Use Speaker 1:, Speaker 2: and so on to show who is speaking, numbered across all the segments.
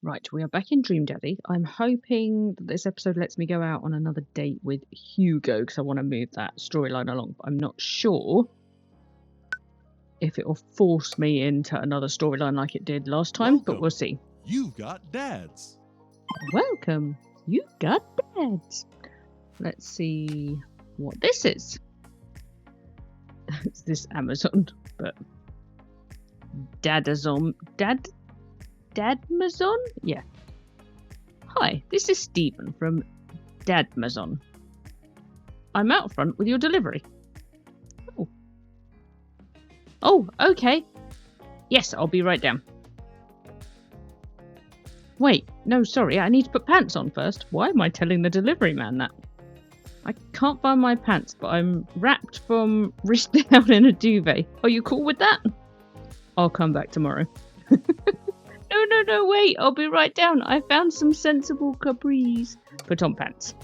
Speaker 1: Right, we are back in Dream Daddy. I'm hoping that this episode lets me go out on another date with Hugo because I want to move that storyline along. But I'm not sure if it will force me into another storyline like it did last time, but we'll see.
Speaker 2: You've got dads.
Speaker 1: Welcome. You've got dads. Let's see what this is. It's this Amazon, but Dadamazon? Yeah. Hi, this is Stephen from Dadamazon. I'm out front with your delivery. Oh, okay. Yes, I'll be right down. Wait, no, sorry, I need to put pants on first. Why am I telling the delivery man that? I can't find my pants, but I'm wrapped from wrist down in a duvet. Are you cool with that? I'll come back tomorrow. No, wait, I'll be right down. I found some sensible capris. Put on pants.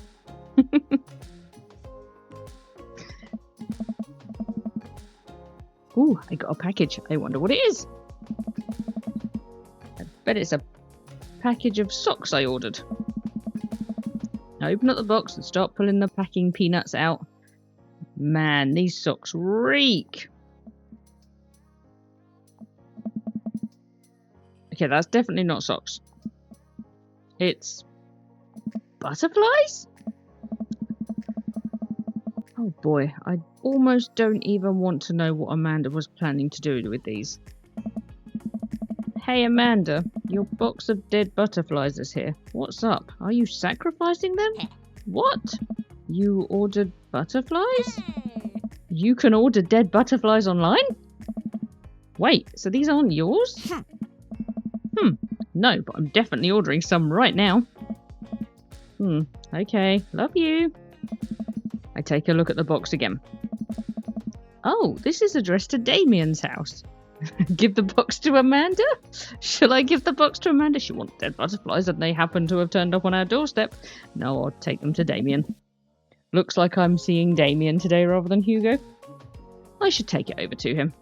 Speaker 1: Ooh, I got a package. I wonder what it is. I bet it's a package of socks I ordered. Now open up the box and start pulling the packing peanuts out. Man, these socks reek. Okay, that's definitely not socks. It's butterflies? Oh boy, I almost don't even want to know what Amanda was planning to do with these. Hey Amanda, your box of dead butterflies is here. What's up? Are you sacrificing them? What? You ordered butterflies? You can order dead butterflies online? Wait, so these aren't yours? No, but I'm definitely ordering some right now. Okay, love you. I take a look at the box again. Oh, this is addressed to Damien's house. Give the box to Amanda? Shall I give the box to Amanda? She wants dead butterflies and they happen to have turned up on our doorstep. No, I'll take them to Damien. Looks like I'm seeing Damien today rather than Hugo. I should take it over to him.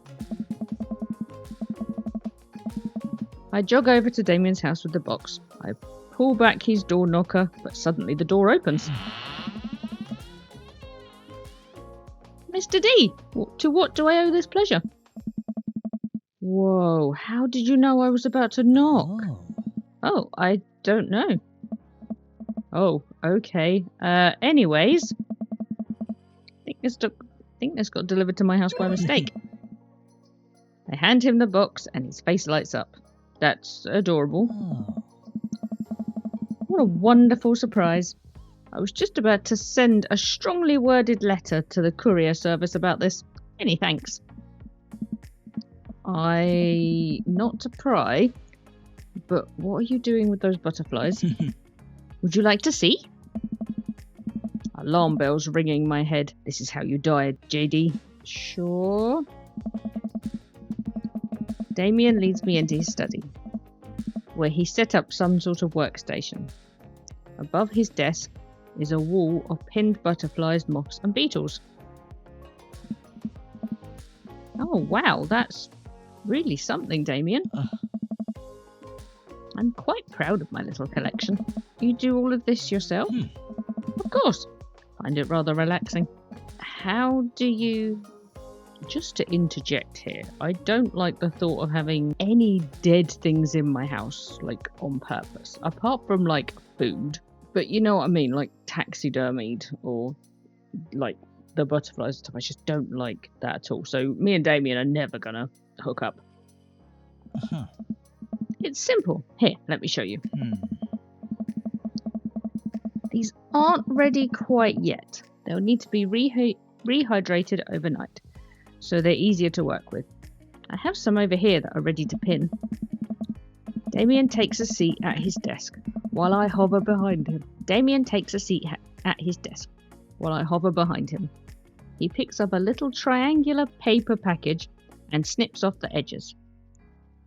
Speaker 1: I jog over to Damien's house with the box. I pull back his door knocker, but suddenly the door opens. Mr. D, to what do I owe this pleasure? Whoa, how did you know I was about to knock? Oh, I don't know. Oh, okay. Anyways, I think this got delivered to my house by mistake. I hand him the box and his face lights up. That's adorable. What a wonderful surprise. I was just about to send a strongly worded letter to the courier service about this. Many thanks. Not to pry, but what are you doing with those butterflies? Would you like to see? Alarm bells ringing in my head. This is how you died, JD. Sure. Damien leads me into his study, where he set up some sort of workstation. Above his desk is a wall of pinned butterflies, moths, and beetles. Oh wow, that's really something, Damien. I'm quite proud of my little collection. You do all of this yourself? Of course. Find it rather relaxing. How do you... Just to interject here, I don't like the thought of having any dead things in my house, like, on purpose. Apart from, like, food. But you know what I mean, like taxidermied or, like, the butterflies and stuff. I just don't like that at all. So me and Damien are never gonna hook up. It's simple. Here, let me show you. These aren't ready quite yet. They'll need to be rehydrated overnight, so they're easier to work with. I have some over here that are ready to pin. Damien takes a seat at his desk while I hover behind him. He picks up a little triangular paper package and snips off the edges.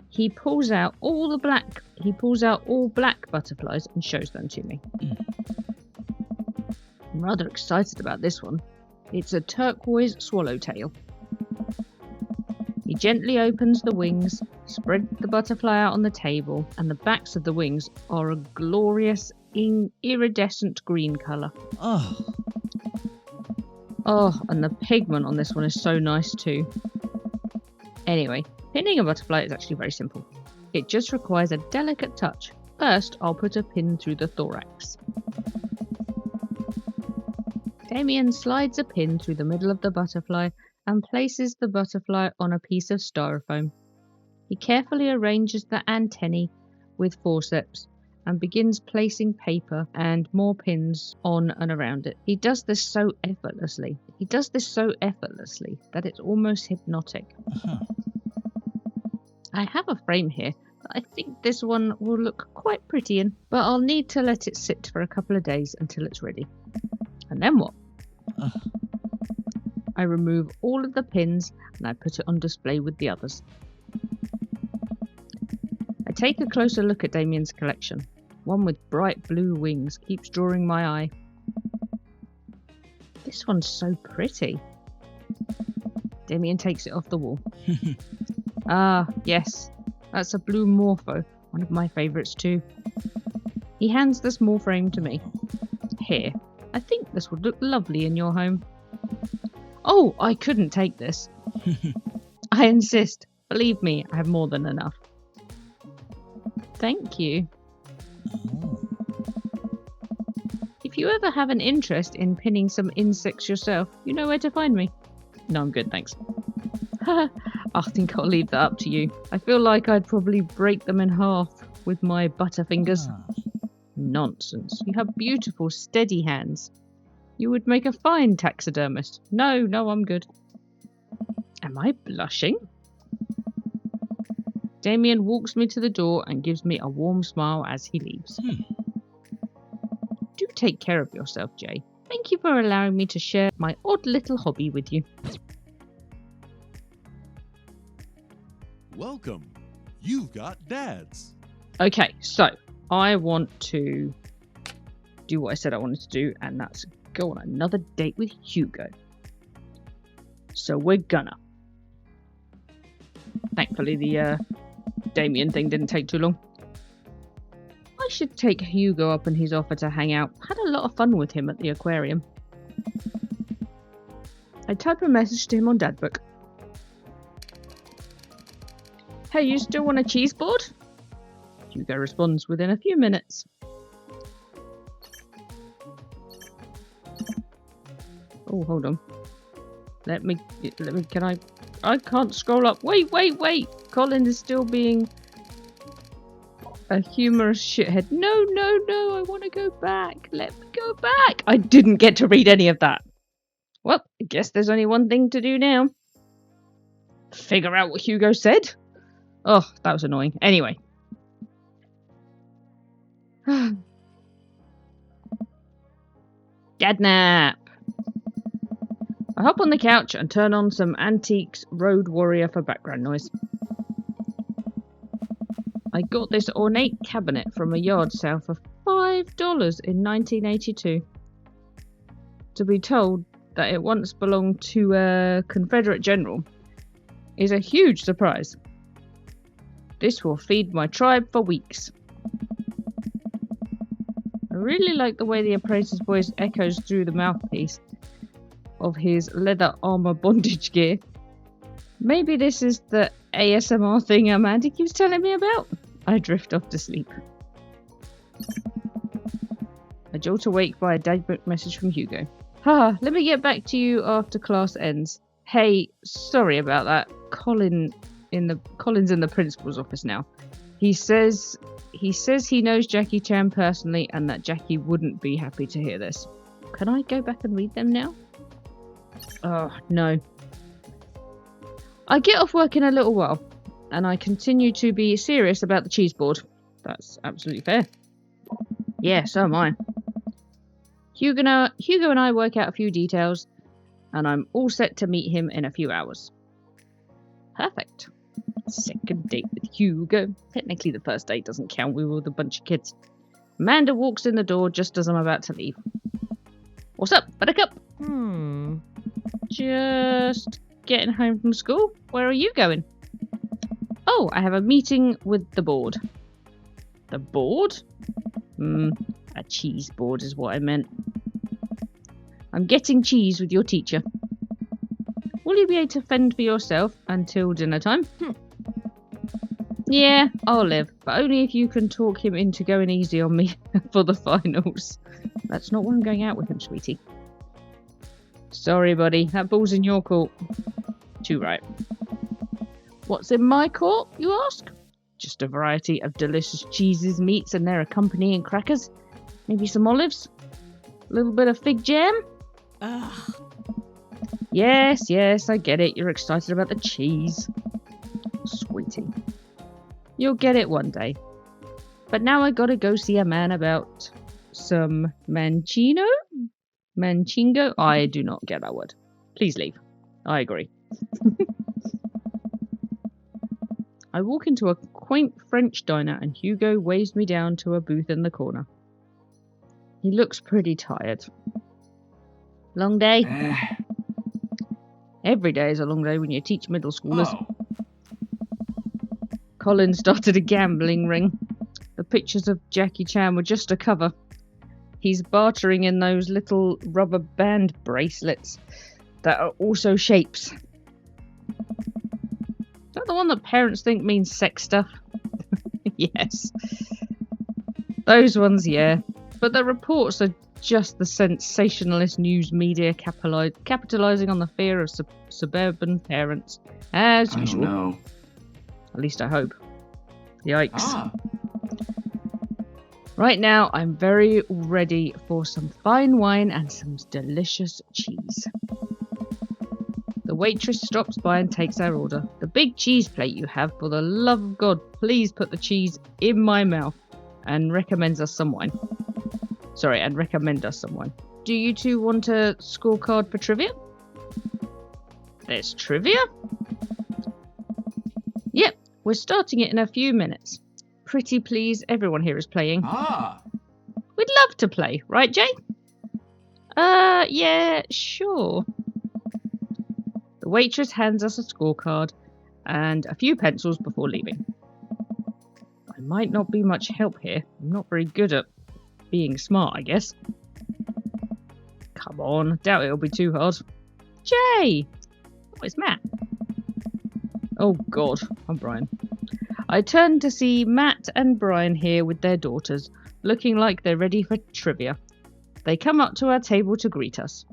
Speaker 1: He pulls out all black butterflies and shows them to me. I'm rather excited about this one. It's a turquoise swallowtail. He gently opens the wings Spread the butterfly out on the table, and the backs of the wings are a glorious iridescent green colour.
Speaker 2: Oh,
Speaker 1: Oh, and the pigment on this one is so nice too. Anyway, pinning a butterfly is actually very simple. It just requires a delicate touch. First, I'll put a pin through the thorax. Damien slides a pin through the middle of the butterfly and places the butterfly on a piece of styrofoam. He carefully arranges the antennae with forceps and begins placing paper and more pins on and around it. He does this so effortlessly. That it's almost hypnotic. I have a frame here that I think this one will look quite pretty in, but I'll need to let it sit for a couple of days until it's ready. And then what? I remove all of the pins and I put it on display with the others. I take a closer look at Damien's collection. One with bright blue wings keeps drawing my eye. This one's so pretty. Damien takes it off the wall. Ah, yes, that's a blue morpho, one of my favourites too. He hands the small frame to me. Here, I think this would look lovely in your home. Oh, I couldn't take this. I insist. Believe me, I have more than enough. Thank you. If you ever have an interest in pinning some insects yourself, you know where to find me. No, I'm good, thanks. I think I'll leave that up to you. I feel like I'd probably break them in half with my butterfingers. Nonsense. You have beautiful, steady hands. You would make a fine taxidermist. No, I'm good. Am I blushing? Damien walks me to the door and gives me a warm smile as he leaves. Do take care of yourself, Jay. Thank you for allowing me to share my odd little hobby with you.
Speaker 2: welcome. You've got dads.
Speaker 1: Okay, so I want to do what I said I wanted to do, and that's go on another date with Hugo. So we're gonna. Thankfully, the Damien thing didn't take too long. I should take Hugo up on his offer to hang out. Had a lot of fun with him at the aquarium. I type a message to him on Dadbook. Hey, you still want a cheese board? Hugo responds within a few minutes. Oh, hold on. Let me, I can't scroll up. Wait. Colin is still being a humorous shithead. No, I want to go back. Let me go back. I didn't get to read any of that. Well, I guess there's only one thing to do now. Figure out what Hugo said. Oh, that was annoying. Anyway. Dad nap. I hop on the couch and turn on some Antiques Road Warrior for background noise. I got this ornate cabinet from a yard sale for $5 in 1982. To be told that it once belonged to a Confederate general is a huge surprise. This will feed my tribe for weeks. I really like the way the appraiser's voice echoes through the mouthpiece of his leather armor bondage gear. Maybe this is the ASMR thing Amanda keeps telling me about. I drift off to sleep. I jolt awake by a Dadbook message from Hugo. Haha, let me get back to you after class ends. Hey, sorry about that. Colin's in the principal's office now. He says he knows Jackie Chan personally and that Jackie wouldn't be happy to hear this. Can I go back and read them now? Oh, no. I get off work in a little while, and I continue to be serious about the cheese board. That's absolutely fair. Yeah, so am I. Hugo and I work out a few details, and I'm all set to meet him in a few hours. Perfect. Second date with Hugo. Technically the first date doesn't count, we were with a bunch of kids. Amanda walks in the door just as I'm about to leave. What's up, buttercup? Just getting home from school. Where are you going? Oh, I have a meeting with the board. The board? A cheese board is what I meant. I'm getting cheese with your teacher. Will you be able to fend for yourself until dinner time? Yeah, I'll live, but only if you can talk him into going easy on me for the finals. That's not why I'm going out with him, sweetie. Sorry, buddy. That ball's in your court. Too right. What's in my court, you ask? Just a variety of delicious cheeses, meats, and their accompanying crackers. Maybe some olives? A little bit of fig jam? Yes, I get it. You're excited about the cheese. Sweetie. You'll get it one day. But now I gotta go see a man about some Mancino? Manchingo? I do not get that word. Please leave. I agree. I walk into a quaint French diner and Hugo waves me down to a booth in the corner. He looks pretty tired. Long day? Every day is a long day when you teach middle schoolers. Colin started a gambling ring. The pictures of Jackie Chan were just a cover. He's bartering in those little rubber band bracelets that are also shapes. Is that the one that parents think means sex stuff? Yes. Those ones, yeah. But the reports are just the sensationalist news media capitalising on the fear of suburban parents. As usual.
Speaker 3: No.
Speaker 1: At least I hope. Yikes. Right now, I'm very ready for some fine wine and some delicious cheese. The waitress stops by and takes our order. The big cheese plate you have, for the love of God, please put the cheese in my mouth, and recommends us some wine. Sorry, and recommend us some wine. Do you two want a scorecard for trivia? There's trivia? Yep, we're starting it in a few minutes. Pretty please, everyone here is playing. We'd love to play, right, Jay? Yeah, sure. The waitress hands us a scorecard and a few pencils before leaving. I might not be much help here. I'm not very good at being smart, I guess. Come on, doubt it'll be too hard. Jay! Oh, it's Matt. Oh God, I'm Brian. I turned to see Matt and Brian here with their daughters, looking like they're ready for trivia. They come up to our table to greet us.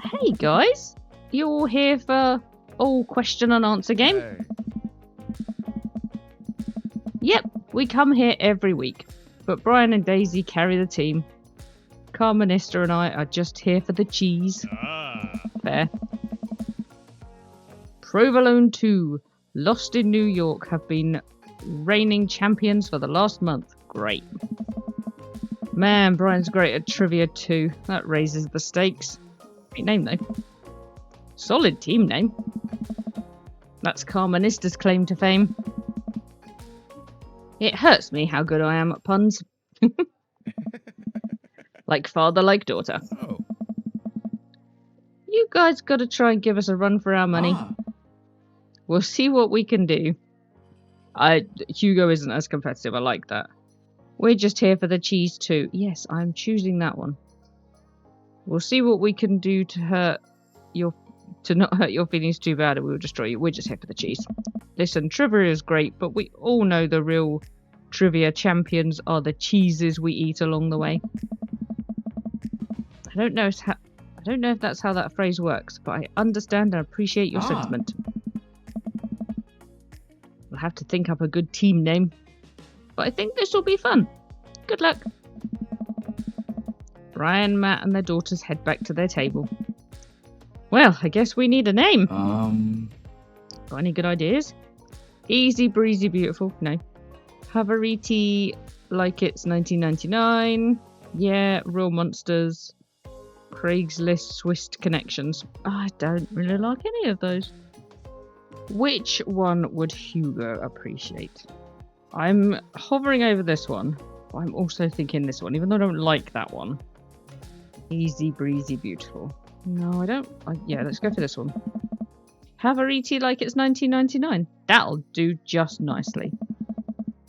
Speaker 1: Hey guys, you all here for question and answer game?
Speaker 2: Hey.
Speaker 1: Yep, we come here every week, but Brian and Daisy carry the team. Carmenista and I are just here for the cheese. Fair. Provolone 2, Lost in New York, have been reigning champions for the last month. Great. Man, Brian's great at trivia too. That raises the stakes. Great name though. Solid team name. That's Carmenista's claim to fame. It hurts me how good I am at puns. Like father, like daughter.
Speaker 2: Oh.
Speaker 1: You guys gotta try and give us a run for our money. We'll see what we can do. Hugo isn't as competitive, I like that. We're just here for the cheese too. Yes, I'm choosing that one. We'll see what we can do to not hurt your feelings too bad, and we'll destroy you. We're just here for the cheese. Listen, trivia is great, but we all know the real trivia champions are the cheeses we eat along the way. I don't know if that's how that phrase works, but I understand and appreciate your sentiment. We'll have to think up a good team name, but I think this will be fun. Good luck. Brian, Matt, and their daughters head back to their table. Well, I guess we need a name. Got any good ideas? Easy breezy beautiful. No. Havariti like it's 1999. Yeah, real monsters. Craigslist Swiss connections. I don't really like any of those. Which one would Hugo appreciate? I'm hovering over this one, but I'm also thinking this one, even though I don't like that one. Easy breezy beautiful. No, I don't. Yeah, let's go for this one. Have her eat it like it's 1999. That'll do just nicely.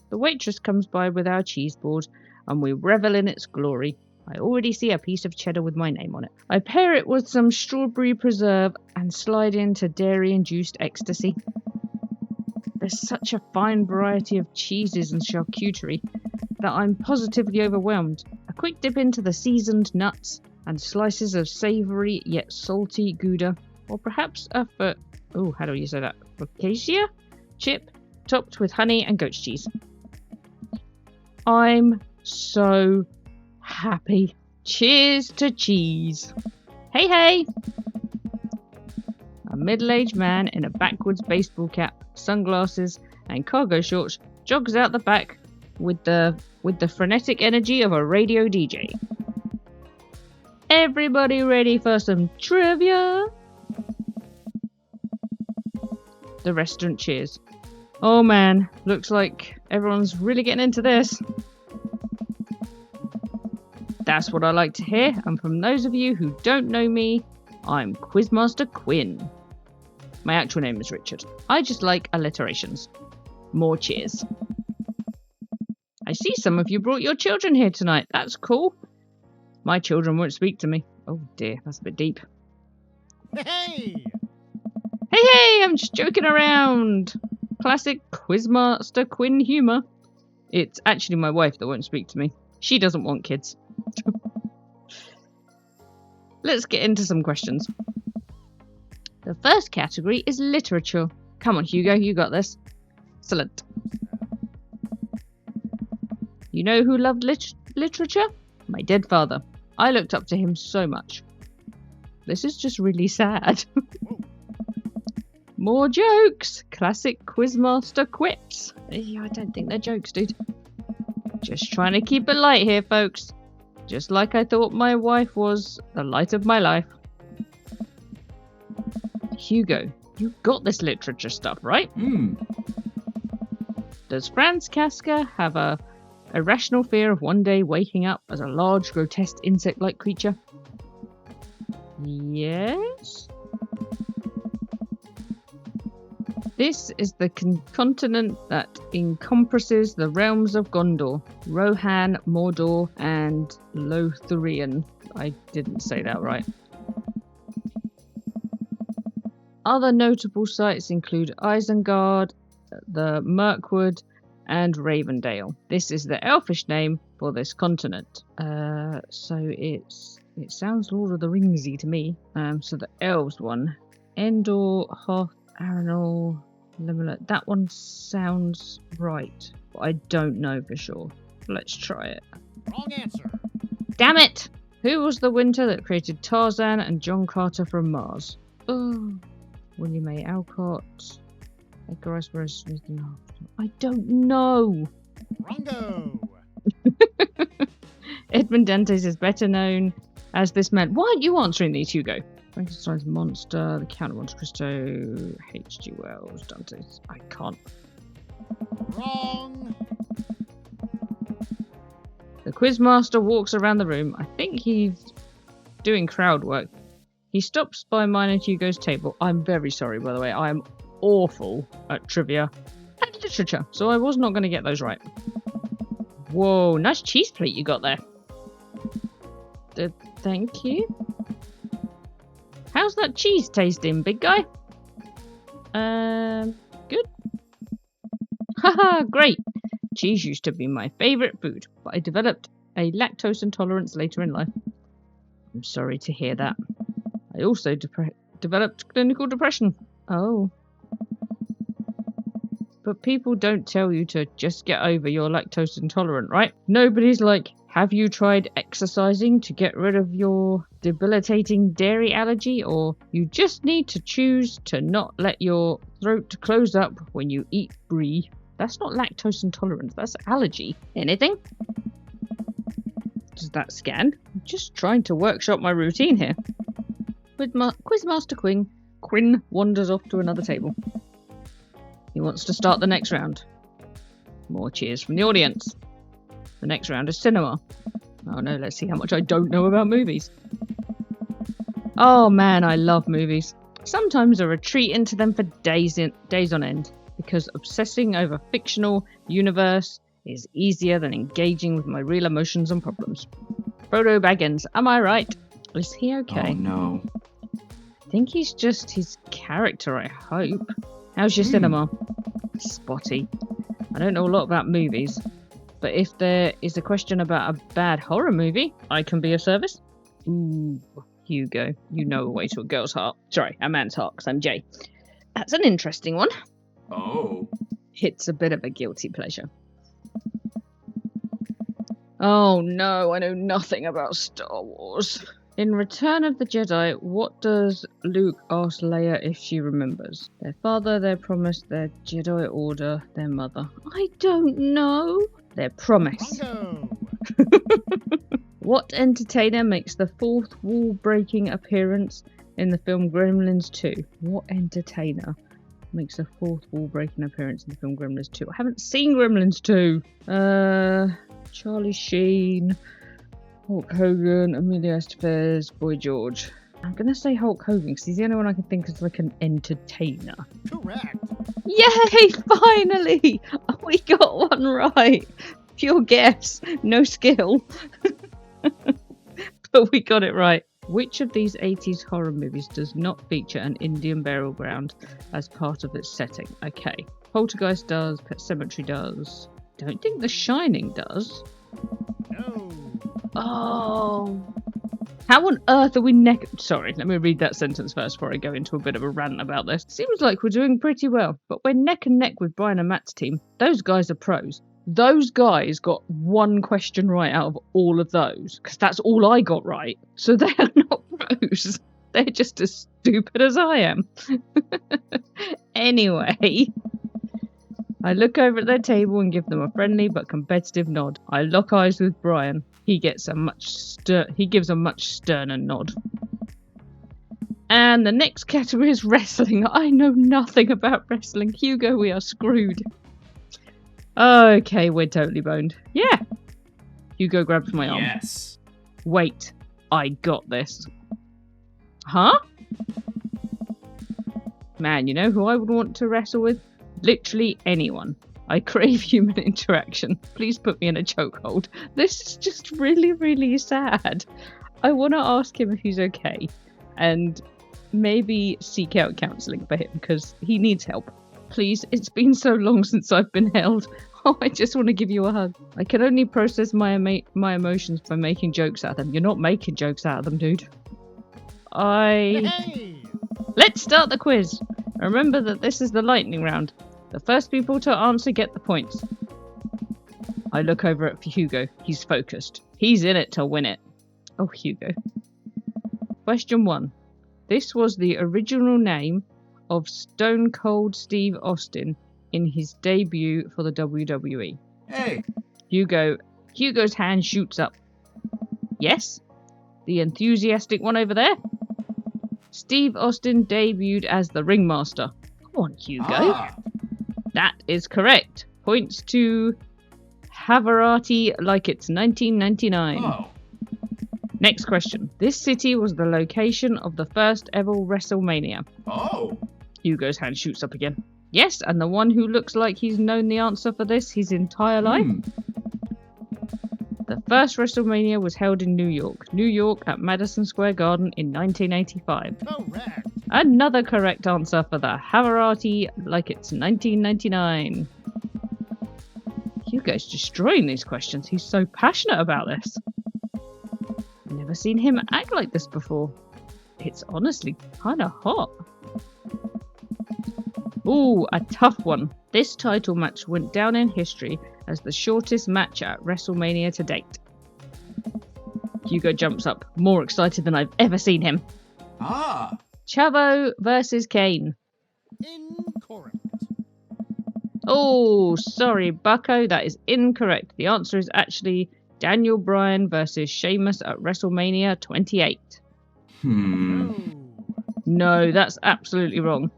Speaker 1: The waitress comes by with our cheese board, and we revel in its glory. I already see a piece of cheddar with my name on it. I pair it with some strawberry preserve and slide into dairy-induced ecstasy. There's such a fine variety of cheeses and charcuterie that I'm positively overwhelmed. A quick dip into the seasoned nuts and slices of savoury yet salty Gouda, or perhaps a how do you say that? Focaccia chip topped with honey and goat's cheese. I'm so happy. Cheers to cheese. Hey, hey! A middle-aged man in a backwards baseball cap, sunglasses, and cargo shorts jogs out the back with the frenetic energy of a radio DJ. Everybody ready for some trivia? The restaurant cheers. Oh man, looks like everyone's really getting into this. That's what I like to hear, and from those of you who don't know me, I'm Quizmaster Quinn. My actual name is Richard. I just like alliterations. More cheers. I see some of you brought your children here tonight. That's cool. My children won't speak to me. Oh dear, that's a bit deep.
Speaker 3: Hey!
Speaker 1: Hey, I'm just joking around. Classic Quizmaster Quinn humour. It's actually my wife that won't speak to me. She doesn't want kids. Let's get into some questions. The first category is literature. Come on, Hugo, you got this. Excellent. You know who loved literature? My dead father. I looked up to him so much. This is just really sad. More jokes. Classic Quizmaster quips. I don't think they're jokes, dude. Just trying to keep it light here, folks. Just like I thought my wife was the light of my life. Hugo, you got this literature stuff, right? Does Franz Kafka have a irrational fear of one day waking up as a large, grotesque insect-like creature? Yes? This is the continent that encompasses the realms of Gondor, Rohan, Mordor, and Lothlorien. I didn't say that right. Other notable sites include Isengard, the Mirkwood, and Ravendale. This is the elfish name for this continent. So it sounds Lord of the Ringsy to me. So the elves one, Endor, Hoth, Arenal, Limelot. That one sounds right, but I don't know for sure. Let's try it.
Speaker 3: Wrong answer.
Speaker 1: Damn it! Who was the winter that created Tarzan and John Carter from Mars? Oh, William A. Alcott, Edgar Rice Burroughs, Smith and Hoffman. I don't know.
Speaker 3: Wrongo.
Speaker 1: Edmund Dantes is better known as this man. Why aren't you answering these, Hugo? Frankenstein's monster, The Count of Monte Cristo, H.G. Wells, Dante's. I can't.
Speaker 3: Wrong.
Speaker 1: The quizmaster walks around the room. I think he's doing crowd work. He stops by mine and Hugo's table. I'm very sorry, by the way. I am awful at trivia and literature, so I was not going to get those right. Whoa, nice cheese plate you got there. Thank you. How's that cheese tasting, big guy? Good. Haha, great. Cheese used to be my favourite food, but I developed a lactose intolerance later in life. I'm sorry to hear that. I also developed clinical depression. Oh. But people don't tell you to just get over your lactose intolerant, right? Nobody's like, have you tried exercising to get rid of your debilitating dairy allergy? Or you just need to choose to not let your throat close up when you eat brie. That's not lactose intolerance, that's allergy. Anything? Does that scan? I'm just trying to workshop my routine here. Quizmaster Quinn wanders off to another table. He wants to start the next round. More cheers from the audience. The next round is cinema. Oh no, let's see how much I don't know about movies. Oh man, I love movies. Sometimes a retreat into them for days on end, because obsessing over fictional universe is easier than engaging with my real emotions and problems. Frodo Baggins, am I right? Is he okay?
Speaker 4: Oh no.
Speaker 1: I think he's just his character, I hope. How's your cinema? Spotty. I don't know a lot about movies, but if there is a question about a bad horror movie, I can be of service. Ooh, Hugo, you know a way to a girl's heart. Sorry, a man's heart, because I'm Jay. That's an interesting one.
Speaker 4: Oh.
Speaker 1: It's a bit of a guilty pleasure. Oh no, I know nothing about Star Wars. In Return of the Jedi, what does Luke ask Leia if she remembers? Their father, their promise, their Jedi Order, their mother. I don't know. Their promise.
Speaker 3: Rongo.
Speaker 1: What entertainer makes the fourth wall-breaking appearance in the film Gremlins 2? What entertainer makes a fourth wall-breaking appearance in the film Gremlins 2? I haven't seen Gremlins 2. Charlie Sheen, Hulk Hogan, Emilio Estevez, Boy George. I'm going to say Hulk Hogan because he's the only one I can think of as like an entertainer.
Speaker 3: Correct.
Speaker 1: Yay! Finally! We got one right. Pure guess, no skill. But we got it right. Which of these 80s horror movies does not feature an Indian burial ground as part of its setting? Okay. Poltergeist does, Pet Sematary does. Don't think The Shining does.
Speaker 3: No.
Speaker 1: Oh. How on earth are we Sorry, let me read that sentence first before I go into a bit of a rant about this. Seems like we're doing pretty well, but we're neck and neck with Brian and Matt's team. Those guys are pros. Those guys got one question right out of all of those, because that's all I got right. So they're not pros. They're just as stupid as I am. Anyway, I look over at their table and give them a friendly but competitive nod. I lock eyes with Brian. He gives a much sterner nod. And the next category is wrestling. I know nothing about wrestling. Hugo, we are screwed. Okay, we're totally boned. Yeah. Hugo grabs my arm.
Speaker 4: Yes.
Speaker 1: Wait, I got this. Huh? Man, you know who I would want to wrestle with? Literally anyone. I crave human interaction. Please put me in a chokehold. This is just really, really sad. I want to ask him if he's okay and maybe seek out counselling for him because he needs help. Please, it's been so long since I've been held. Oh, I just want to give you a hug. I can only process my emotions by making jokes out of them. You're not making jokes out of them, dude.
Speaker 3: Hey.
Speaker 1: Let's start the quiz. Remember that this is the lightning round. The first people to answer get the points. I look over at Hugo. He's focused. He's in it to win it. Oh, Hugo. Question 1. This was the original name of Stone Cold Steve Austin in his debut for the WWE.
Speaker 4: Hey.
Speaker 1: Hugo's hand shoots up. Yes? The enthusiastic one over there? Steve Austin debuted as the Ringmaster. Come on, Hugo.
Speaker 4: Ah.
Speaker 1: That is correct. Points to Havarati like it's 1999.
Speaker 4: Oh.
Speaker 1: Next question. This city was the location of the first ever WrestleMania.
Speaker 4: Oh.
Speaker 1: Hugo's hand shoots up again. Yes, and the one who looks like he's known the answer for this his entire life. The first WrestleMania was held in New York at Madison Square Garden in 1985.
Speaker 3: Correct.
Speaker 1: Another correct answer for the Havarati like it's 1999. Hugo's destroying these questions. He's so passionate about this. I've never seen him act like this before. It's honestly kind of hot. Ooh, a tough one. This title match went down in history as the shortest match at WrestleMania to date. Hugo jumps up, more excited than I've ever seen him.
Speaker 4: Ah.
Speaker 1: Chavo versus Kane.
Speaker 3: Incorrect.
Speaker 1: Oh, sorry, Bucko, that is incorrect. The answer is actually Daniel Bryan versus Sheamus at WrestleMania 28.
Speaker 3: No.
Speaker 1: No, that's absolutely wrong.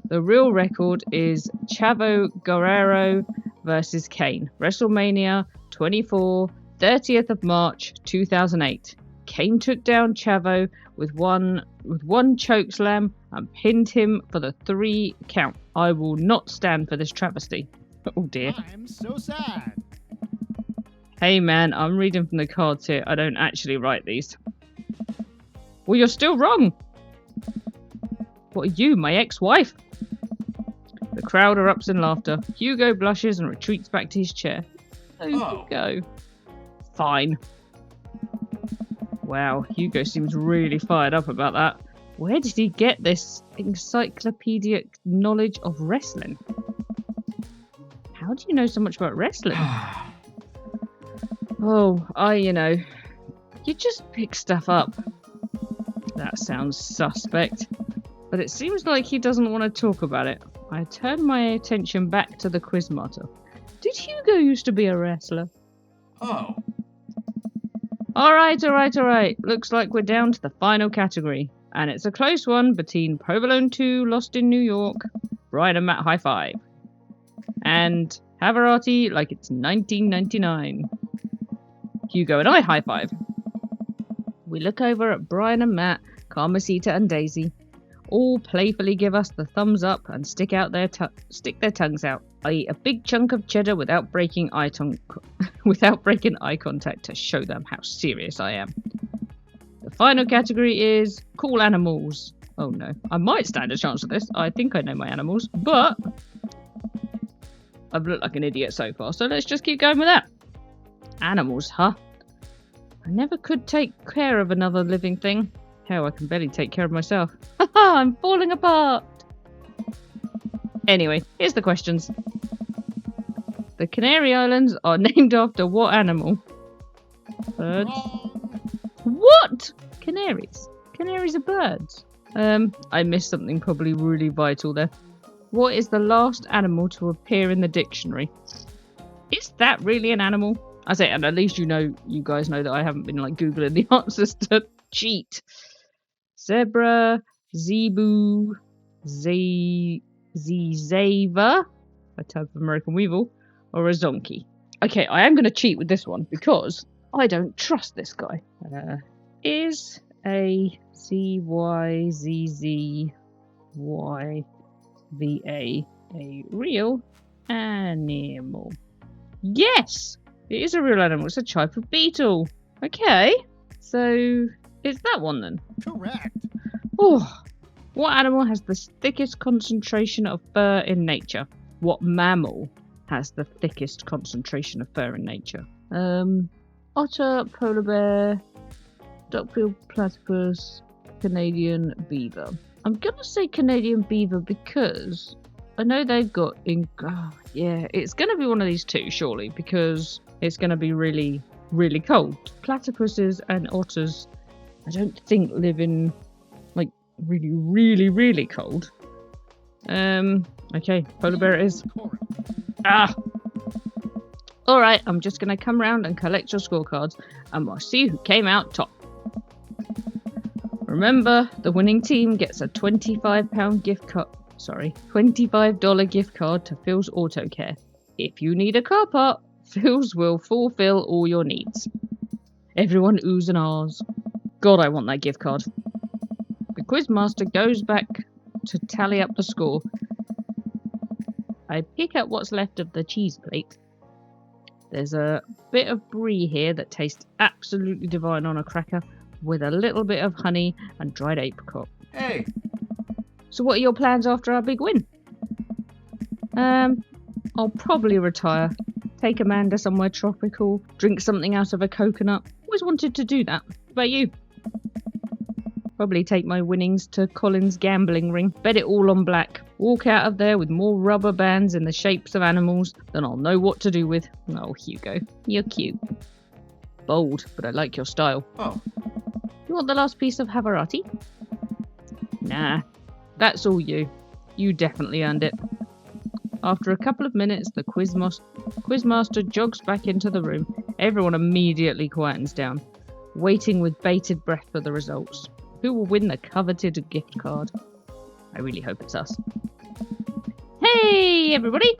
Speaker 1: The real record is Chavo Guerrero versus Kane. WrestleMania 24, 30th of March 2008. Kane took down Chavo with one chokeslam and pinned him for the 3 count. I will not stand for this travesty. Oh dear.
Speaker 3: I'm so sad.
Speaker 1: Hey man, I'm reading from the cards here. I don't actually write these. Well, you're still wrong. What are you, my ex-wife? The crowd erupts in laughter. Hugo blushes and retreats back to his chair.
Speaker 4: Oh.
Speaker 1: Hugo. Fine. Wow, Hugo seems really fired up about that. Where did he get this encyclopedic knowledge of wrestling? How do you know so much about wrestling? Oh, you just pick stuff up. That sounds suspect. But it seems like he doesn't want to talk about it. I turn my attention back to the quizmaster. Did Hugo used to be a wrestler?
Speaker 4: Oh.
Speaker 1: Alright. Looks like we're down to the final category. And it's a close one between Provolone 2, Lost in New York, Brian and Matt high five. And Havarati like it's 1999. Hugo and I high five. We look over at Brian and Matt, Carmencita and Daisy. All playfully give us the thumbs up and stick their tongues out. I eat a big chunk of cheddar without breaking eye contact to show them how serious I am. The final category is cool animals. Oh no, I might stand a chance at this. I think I know my animals, but I've looked like an idiot so far, so let's just keep going with that. Animals, huh? I never could take care of another living thing. Hell, I can barely take care of myself. Haha, I'm falling apart! Anyway, here's the questions. The Canary Islands are named after what animal? Birds.
Speaker 3: Wrong.
Speaker 1: What? Canaries? Canaries are birds. I missed something probably really vital there. What is the last animal to appear in the dictionary? Is that really an animal? I say, and at least you guys know that I haven't been like Googling the answers to cheat. Zebra, zebu, zebra, a type of American weevil, or a zonkey. Okay, I am going to cheat with this one because I don't trust this guy. Is a ZYZZYVA a real animal? Yes! It is a real animal. It's a type of beetle. Okay. So, it's that one then.
Speaker 3: Correct.
Speaker 1: Oh, what animal has the thickest concentration of fur in nature? What mammal has the thickest concentration of fur in nature? Otter, polar bear, duck-billed platypus, Canadian beaver. I'm gonna say Canadian beaver because I know they've got it's gonna be one of these two surely because it's gonna be really, really cold. Platypuses and otters, I don't think live in like really, really, really cold. Okay, polar bear it is.
Speaker 3: Correct.
Speaker 1: Alright, I'm just gonna come round and collect your scorecards and we'll see who came out top. Remember, the winning team gets a $25 gift card to Phil's Auto Care. If you need a car part, Phil's will fulfill all your needs. Everyone oohs and ahs. God, I want that gift card. The quizmaster goes back to tally up the score. I pick up what's left of the cheese plate. There's a bit of brie here that tastes absolutely divine on a cracker with a little bit of honey and dried apricot.
Speaker 4: Hey.
Speaker 1: So what are your plans after our big win? I'll probably retire. Take Amanda somewhere tropical. Drink something out of a coconut. Always wanted to do that. What about you? Probably take my winnings to Colin's gambling ring. Bet it all on black. Walk out of there with more rubber bands in the shapes of animals than I'll know what to do with. Oh, Hugo. You're cute. Bold, but I like your style.
Speaker 4: Oh.
Speaker 1: You want the last piece of Havarati? Nah. That's all you. You definitely earned it. After a couple of minutes, the quizmaster jogs back into the room. Everyone immediately quietens down, waiting with bated breath for the results. Who will win the coveted gift card? I really hope it's us. Hey, everybody!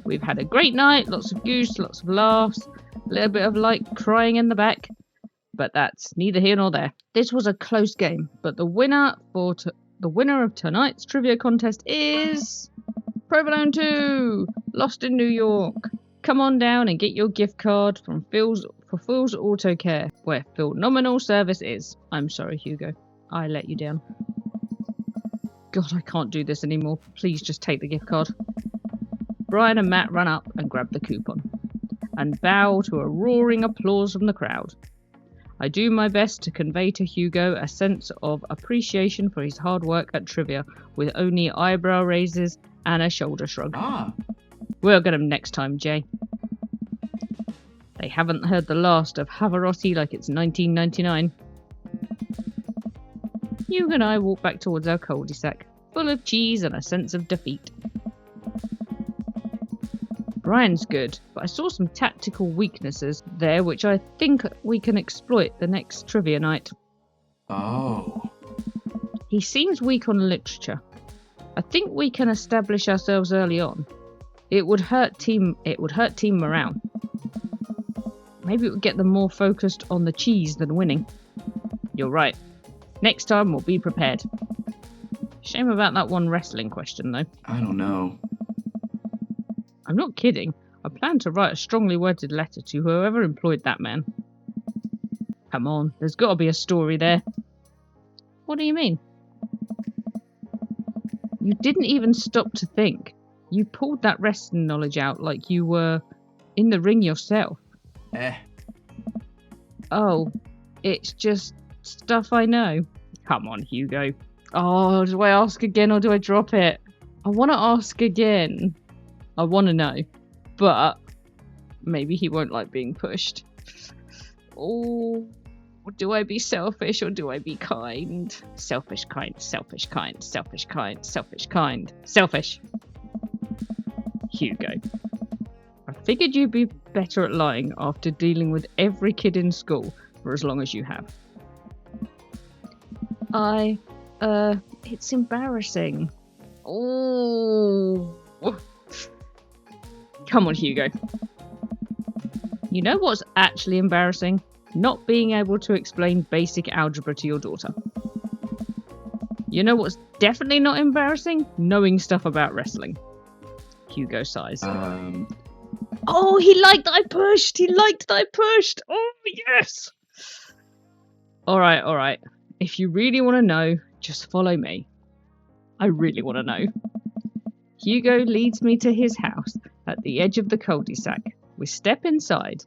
Speaker 1: We've had a great night, lots of goose, lots of laughs, a little bit of light crying in the back. But that's neither here nor there. This was a close game, but the winner of tonight's trivia contest is Provolone 2, Lost in New York. Come on down and get your gift card from Phil's Auto Care, where Phil Nominal Service is. I'm sorry, Hugo. I let you down. God, I can't do this anymore. Please just take the gift card. Brian and Matt run up and grab the coupon and bow to a roaring applause from the crowd. I do my best to convey to Hugo a sense of appreciation for his hard work at trivia with only eyebrow raises and a shoulder shrug. We'll get him next time, Jay. They haven't heard the last of Pavarotti like it's 1999. Hugo and I walk back towards our cul-de-sac, full of cheese and a sense of defeat. Brian's good, but I saw some tactical weaknesses there which I think we can exploit the next trivia night.
Speaker 4: Oh.
Speaker 1: He seems weak on literature. I think we can establish ourselves early on. It would hurt team morale. Maybe it would get them more focused on the cheese than winning. You're right. Next time we'll be prepared. Shame about that one wrestling question though.
Speaker 4: I don't know.
Speaker 1: I'm not kidding. I plan to write a strongly worded letter to whoever employed that man. Come on, there's got to be a story there. What do you mean? You didn't even stop to think. You pulled that wrestling knowledge out like you were in the ring yourself. Oh, it's just stuff I know. Come on, Hugo. Oh, do I ask again or do I drop it? I want to ask again. I want to know. But maybe he won't like being pushed. Oh, do I be selfish or do I be kind? Selfish, kind, selfish, kind, selfish, kind, selfish, kind, selfish. Hugo. I figured you'd be better at lying after dealing with every kid in school for as long as you have. It's embarrassing. Oh. Come on, Hugo. You know what's actually embarrassing? Not being able to explain basic algebra to your daughter. You know what's definitely not embarrassing? Knowing stuff about wrestling. Hugo sighs. Oh, he liked that I pushed! He liked that I pushed! Oh, yes! Alright. If you really want to know, just follow me. I really want to know. Hugo leads me to his house at the edge of the cul-de-sac. We step inside.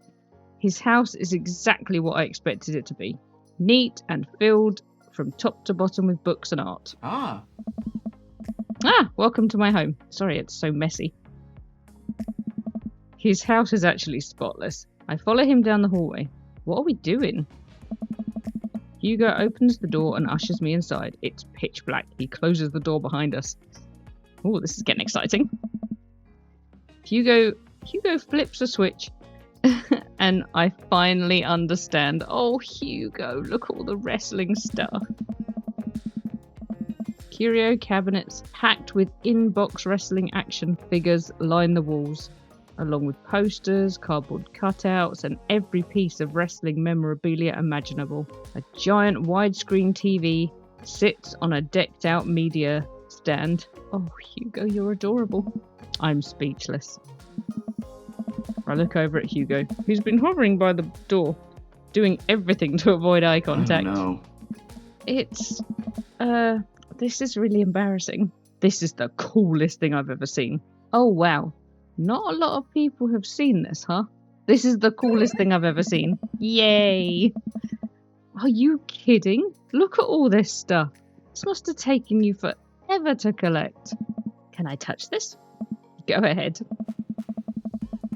Speaker 1: His house is exactly what I expected it to be. Neat and filled from top to bottom with books and art. Welcome to my home. Sorry it's so messy. His house is actually spotless. I follow him down the hallway. What are we doing? Hugo opens the door and ushers me inside. It's pitch black. He closes the door behind us. Oh, this is getting exciting. Hugo flips a switch and I finally understand. Oh, Hugo, look at all the wrestling stuff. Curio cabinets packed with in-box wrestling action figures line the walls, along with posters, cardboard cutouts, and every piece of wrestling memorabilia imaginable. A giant widescreen TV sits on a decked-out media stand. Oh, Hugo, you're adorable. I'm speechless. I look over at Hugo, who's been hovering by the door, doing everything to avoid eye contact.
Speaker 4: I don't know.
Speaker 1: It's, this is really embarrassing. This is the coolest thing I've ever seen. Oh, wow. Not a lot of people have seen this, huh? This is the coolest thing I've ever seen. Yay! Are you kidding? Look at all this stuff. This must have taken you forever to collect. Can I touch this? Go ahead.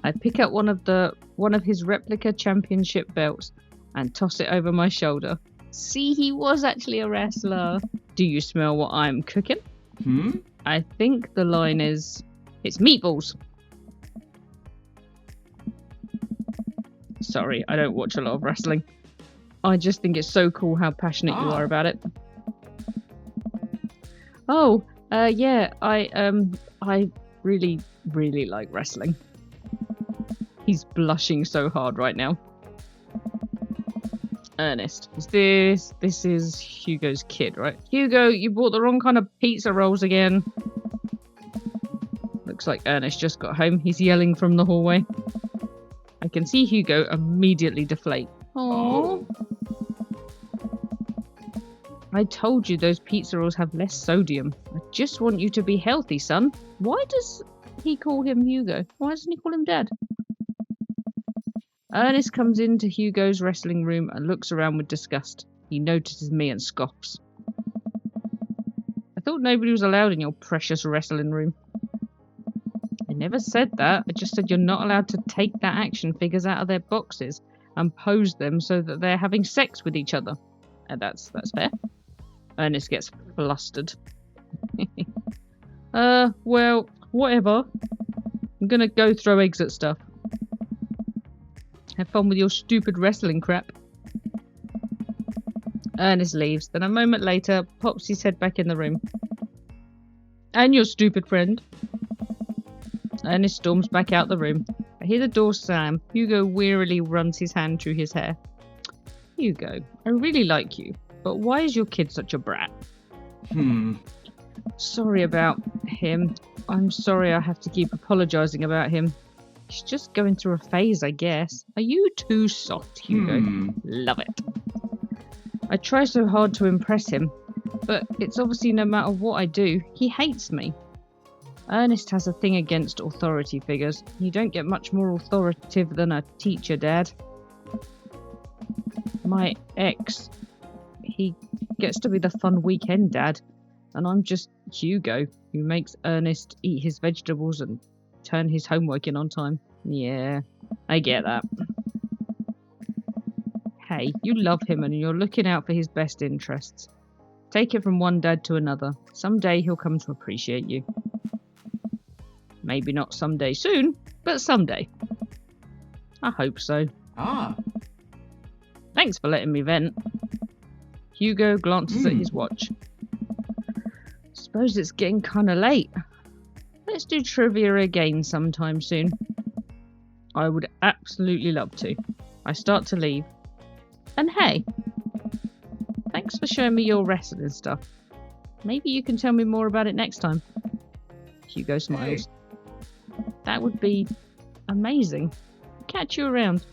Speaker 1: I pick up one of his replica championship belts and toss it over my shoulder. See, he was actually a wrestler. Do you smell what I'm cooking? I think the line is, it's meatballs. Sorry, I don't watch a lot of wrestling. I just think it's so cool how passionate you are about it. Oh, yeah, I really, really like wrestling. He's blushing so hard right now. Ernest. This is Hugo's kid, right? Hugo, you bought the wrong kind of pizza rolls again. Looks like Ernest just got home. He's yelling from the hallway. I can see Hugo immediately deflate.
Speaker 4: Oh.
Speaker 1: I told you those pizza rolls have less sodium. I just want you to be healthy, son. Why does he call him Hugo? Why doesn't he call him Dad? Ernest comes into Hugo's wrestling room and looks around with disgust. He notices me and scoffs. I thought nobody was allowed in your precious wrestling room. I never said that. I just said you're not allowed to take that action figures out of their boxes and pose them so that they're having sex with each other. And that's fair. Ernest gets flustered. Well, whatever. I'm gonna go throw eggs at stuff. Have fun with your stupid wrestling crap. Ernest leaves. Then a moment later, pops his head back in the room. And your stupid friend. Ernest storms back out the room. I hear the door slam. Hugo wearily runs his hand through his hair. Hugo, I really like you, but why is your kid such a brat? Sorry about him. I'm sorry I have to keep apologising about him. He's just going through a phase, I guess. Are you too soft, Hugo? Love it. I try so hard to impress him, but it's obviously no matter what I do, he hates me. Ernest has a thing against authority figures. You don't get much more authoritative than a teacher, Dad. My ex, he gets to be the fun weekend dad, and I'm just Hugo, who makes Ernest eat his vegetables and turn his homework in on time. Yeah, I get that. Hey, you love him and you're looking out for his best interests. Take it from one dad to another. Someday he'll come to appreciate you. Maybe not someday soon, but someday. I hope so. Thanks for letting me vent. Hugo glances at his watch. Suppose it's getting kinda late. Let's do trivia again sometime soon. I would absolutely love to. I start to leave. And hey, thanks for showing me your wrestling stuff. Maybe you can tell me more about it next time. Hugo smiles. That would be amazing. Catch you around.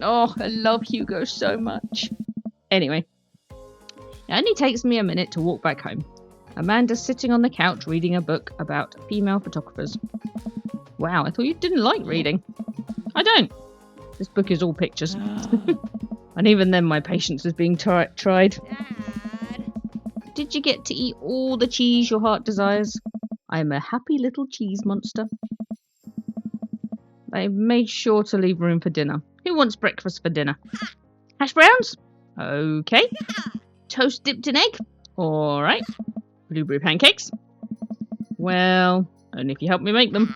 Speaker 1: Oh, I love Hugo so much. Anyway, it only takes me a minute to walk back home. Amanda's sitting on the couch reading a book about female photographers. Wow, I thought you didn't like reading. I don't. This book is all pictures. And even then my patience is being tried.
Speaker 5: Dad.
Speaker 1: Did you get to eat all the cheese your heart desires? I am a happy little cheese monster. I made sure to leave room for dinner. Who wants breakfast for dinner? Hash browns? Okay. Toast dipped in egg? Alright. Blueberry pancakes? Well, only if you help me make them.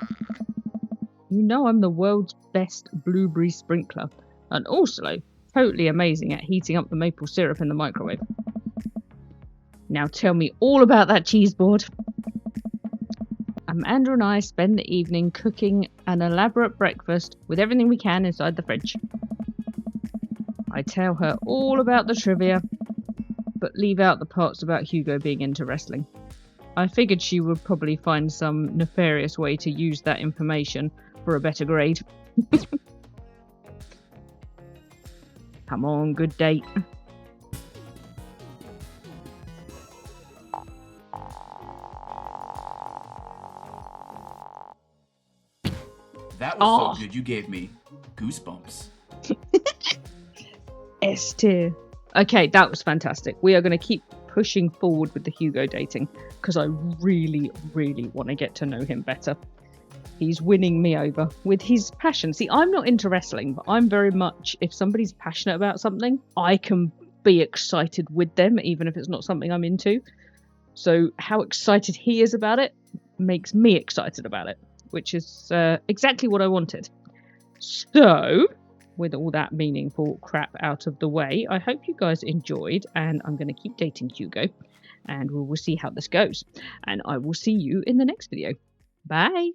Speaker 1: You know I'm the world's best blueberry sprinkler. And also totally amazing at heating up the maple syrup in the microwave. Now tell me all about that cheese board. Amanda and I spend the evening cooking an elaborate breakfast with everything we can inside the fridge. I tell her all about the trivia, but leave out the parts about Hugo being into wrestling. I figured she would probably find some nefarious way to use that information for a better grade. Come on, good date.
Speaker 4: That was so good you gave me goosebumps.
Speaker 1: S tier. Okay, that was fantastic. We are going to keep pushing forward with the Hugo dating because I really, really want to get to know him better. He's winning me over with his passion. See, I'm not into wrestling, but I'm very much, if somebody's passionate about something, I can be excited with them, even if it's not something I'm into. So how excited he is about it makes me excited about it, which is exactly what I wanted. So, with all that meaningful crap out of the way, I hope you guys enjoyed, and I'm going to keep dating Hugo, and we will see how this goes. And I will see you in the next video. Bye!